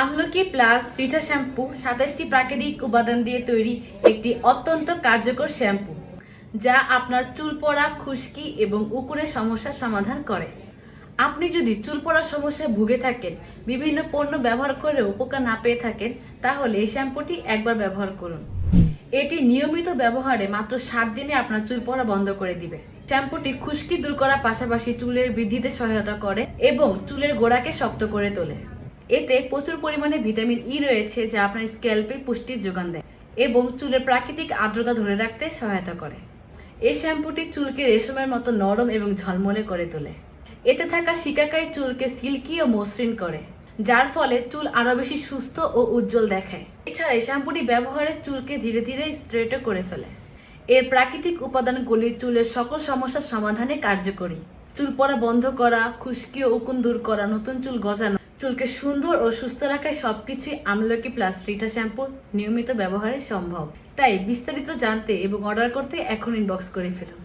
আমলকি plus রিঠা shampoo ২৭টি প্রাকৃতিক উপাদান দিয়ে তৈরি একটি অত্যন্ত কার্যকর শ্যাম্পু, যা আপনার চুল পড়া, খুশকি এবং উকুনের সমস্যার সমাধান করে। আপনি যদি চুল পড়ার সমস্যায় ভুগে থাকেন, বিভিন্ন পণ্য ব্যবহার করে উপকার না পেয়ে থাকেন, তাহলে এই শ্যাম্পুটি একবার ব্যবহার করুন। এটি নিয়মিত ব্যবহারে মাত্র ৭ দিনে আপনার চুল পড়া বন্ধ করে দিবে। শ্যাম্পুটি খুশকি দূর করার পাশাপাশি চুলের বৃদ্ধিতে সহায়তা করে এবং চুলের গোড়াকে শক্ত করে তোলে। এতে প্রচুর পরিমাণে ভিটামিন ই রয়েছে, যা আপনার স্ক্যাল্পে পুষ্টির যোগান দেয় এবং চুলের প্রাকৃতিক আর্দ্রতা ধরে রাখতে সহায়তা করে। এই শ্যাম্পুটি চুলকে রেশমের মতো নরম এবং ঝলমলে করে তোলে। এতে থাকা শিকাকাই চুলকে সিল্কি ও মসৃণ করে, যার ফলে চুল আরো বেশি সুস্থ ও উজ্জ্বল দেখায়। এছাড়া এই শ্যাম্পুটি ব্যবহারে চুলকে ধীরে ধীরে স্ট্রেটও করে ফেলে। এর প্রাকৃতিক উপাদানগুলি চুলের সকল সমস্যার সমাধানে কার্যকরী। চুল পড়া বন্ধ করা, খুশকি ও উকুন দূর করা, নতুন চুল গজানো, চুলকে সুন্দর ও সুস্থ রাখায় সবকিছুই আমলকি প্লাস রিঠা শ্যাম্পুর নিয়মিত ব্যবহারে সম্ভব। তাই বিস্তারিত জানতে এবং অর্ডার করতে এখন ইনবক্স করে ফেলুন।